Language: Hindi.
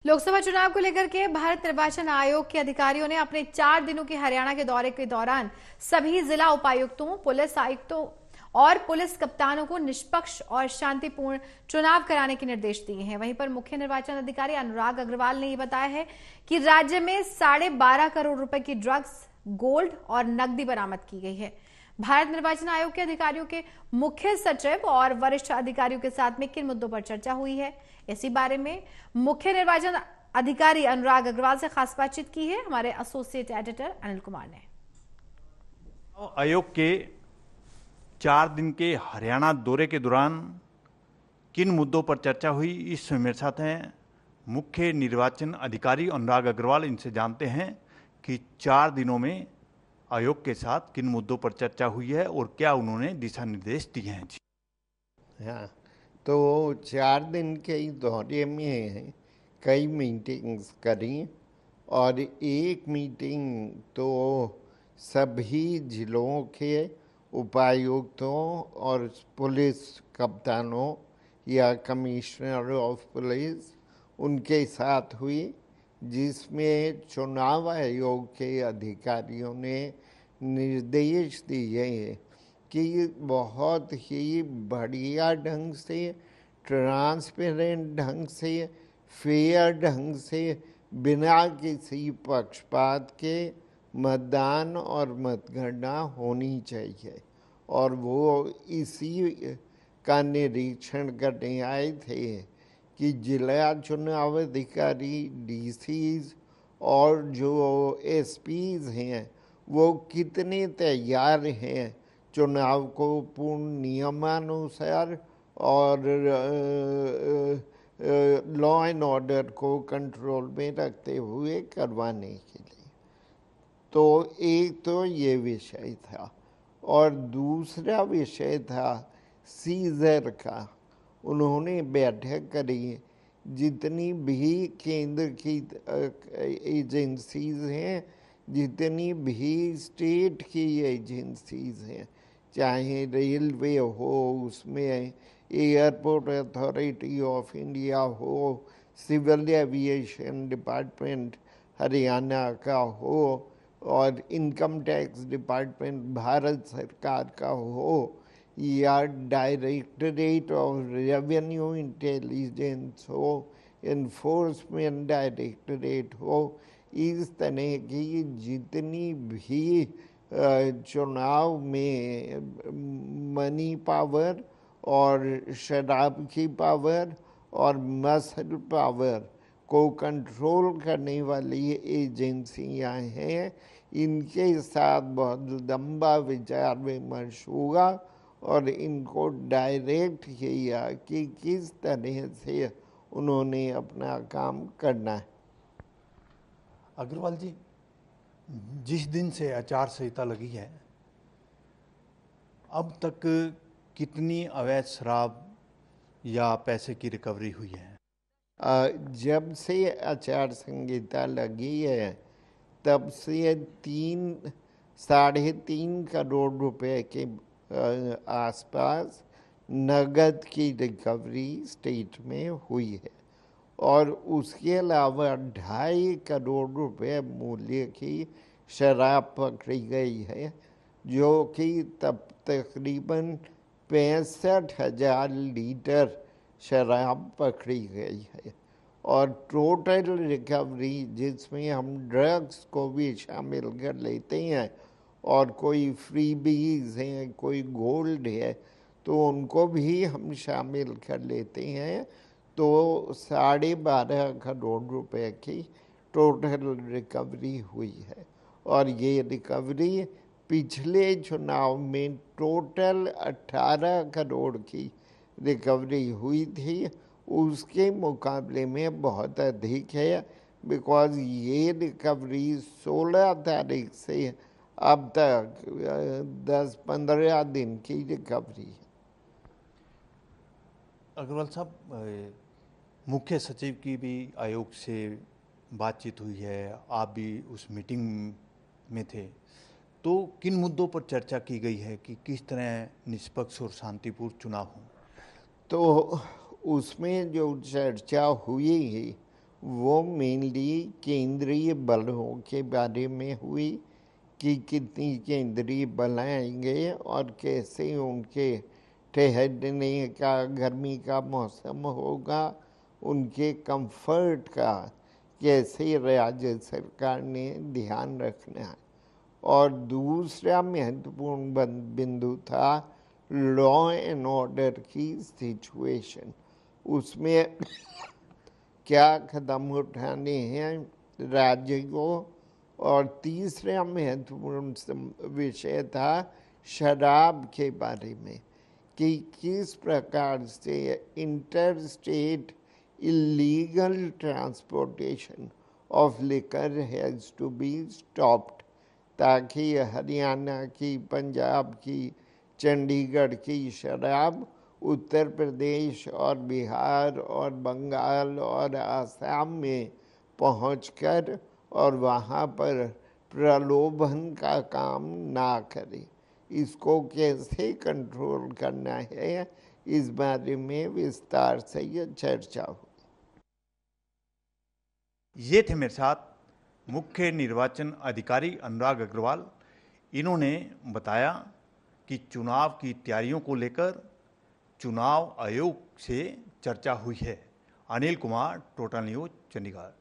लोकसभा चुनाव को लेकर के भारत निर्वाचन आयोग के अधिकारियों ने अपने 4 दिनों के हरियाणा के दौरे के दौरान सभी जिला उपायुक्तों, पुलिस आयुक्तों और पुलिस कप्तानों को निष्पक्ष और शांतिपूर्ण चुनाव कराने के निर्देश दिए हैं। वहीं पर मुख्य निर्वाचन अधिकारी अनुराग अग्रवाल ने यह बताया है कि राज्य में 12.5 करोड़ रुपए की ड्रग्स, गोल्ड और नकदी बरामद की गई है। भारत निर्वाचन आयोग के अधिकारियों के मुख्य सचिव और वरिष्ठ अधिकारियों के साथ में किन मुद्दों पर चर्चा हुई है, इसी बारे में मुख्य निर्वाचन अधिकारी अनुराग अग्रवाल से खास बातचीत की है हमारे एसोसिएट एडिटर अनिल कुमार ने। आयोग के 4 दिन के हरियाणा दौरे के दौरान किन मुद्दों पर चर्चा हुई, इस मेरे साथ हैं मुख्य निर्वाचन अधिकारी अनुराग अग्रवाल। इनसे जानते हैं कि 4 दिनों में आयोग के साथ किन मुद्दों पर चर्चा हुई है और क्या उन्होंने दिशा निर्देश दिए हैं। जी हाँ, तो 4 दिन के दौरे में कई मीटिंग्स करी और एक मीटिंग तो सभी जिलों के उपायुक्तों और पुलिस कप्तानों या कमिश्नर ऑफ पुलिस उनके साथ हुई, जिसमें चुनाव आयोग के अधिकारियों ने निर्देश दिए कि बहुत ही बढ़िया ढंग से, ट्रांसपेरेंट ढंग से, फेयर ढंग से, बिना किसी पक्षपात के मतदान और मतगणना होनी चाहिए। और वो इसी का निरीक्षण करने आए थे कि जिला चुनाव अधिकारी, डीसीज और जो एसपीज हैं वो कितने तैयार हैं चुनाव को पूर्ण नियमानुसार और लॉ एंड ऑर्डर को कंट्रोल में रखते हुए करवाने के लिए। तो एक तो ये विषय था और दूसरा विषय था सीजर का। उन्होंने बैठक करी, जितनी भी केंद्र की एजेंसीज हैं, जितनी भी स्टेट की एजेंसीज हैं, चाहे रेलवे हो, उसमें एयरपोर्ट अथॉरिटी ऑफ इंडिया हो, सिविल एविएशन डिपार्टमेंट हरियाणा का हो और इनकम टैक्स डिपार्टमेंट भारत सरकार का हो या डायरेक्टरेट ऑफ रेवेन्यू इंटेलिजेंस हो, इन्फोर्समेंट डायरेक्टरेट हो, इस तरह की जितनी भी चुनाव में मनी पावर और शराब की पावर और मसल पावर को कंट्रोल करने वाली एजेंसियां हैं, इनके साथ बहुत लंबा विचार विमर्श हुआ और इनको डायरेक्ट किया कि किस तरह से उन्होंने अपना काम करना है। अग्रवाल जी, जिस दिन से आचार संहिता लगी है अब तक कितनी अवैध शराब या पैसे की रिकवरी हुई है? जब से आचार संहिता लगी है तब से 3.5 करोड़ रुपए के आसपास नगद की रिकवरी स्टेट में हुई है और उसके अलावा 2.5 करोड़ रुपए मूल्य की शराब पकड़ी गई है, जो कि तब तकरीबन 65,000 लीटर शराब पकड़ी गई है। और टोटल रिकवरी, जिसमें हम ड्रग्स को भी शामिल कर लेते हैं और कोई फ्रीबीज हैं, कोई गोल्ड है तो उनको भी हम शामिल कर लेते हैं, तो 12.5 करोड़ रुपए की टोटल रिकवरी हुई है। और ये रिकवरी पिछले चुनाव में टोटल 18 करोड़ की रिकवरी हुई थी, उसके मुकाबले में बहुत अधिक है, बिकॉज ये रिकवरी 16 तारीख से अब तक 10-15 दिन की रिकवरी है। अग्रवाल साहब, मुख्य सचिव की भी आयोग से बातचीत हुई है, आप भी उस मीटिंग में थे, तो किन मुद्दों पर चर्चा की गई है कि किस तरह निष्पक्ष और शांतिपूर्ण चुनाव हो? तो उसमें जो चर्चा हुई है वो मेनली केंद्रीय बलों के बारे में हुई कि कितनी केंद्रीय बल आएंगे और कैसे उनके ठहरने का, गर्मी का मौसम होगा, उनके कंफर्ट का कैसे राज्य सरकार ने ध्यान रखना है। और दूसरा महत्वपूर्ण बिंदु था लॉ एंड ऑर्डर की सिचुएशन, उसमें क्या कदम उठाने हैं राज्य को। और तीसरा महत्वपूर्ण विषय था शराब के बारे में कि किस प्रकार से inter state illegal transportation of liquor has to be stopped, ताकि हरियाणा की, पंजाब की, चंडीगढ़ की शराब उत्तर प्रदेश और बिहार और बंगाल और आसाम में पहुंचकर और वहां पर प्रलोभन का काम ना करे। इसको कैसे कंट्रोल करना है, इस बारे में विस्तार से ये चर्चा हुई। ये थे मेरे साथ मुख्य निर्वाचन अधिकारी अनुराग अग्रवाल। इन्होंने बताया कि चुनाव की तैयारियों को लेकर चुनाव आयोग से चर्चा हुई है। Anil Kumar, total news, Chandigarh.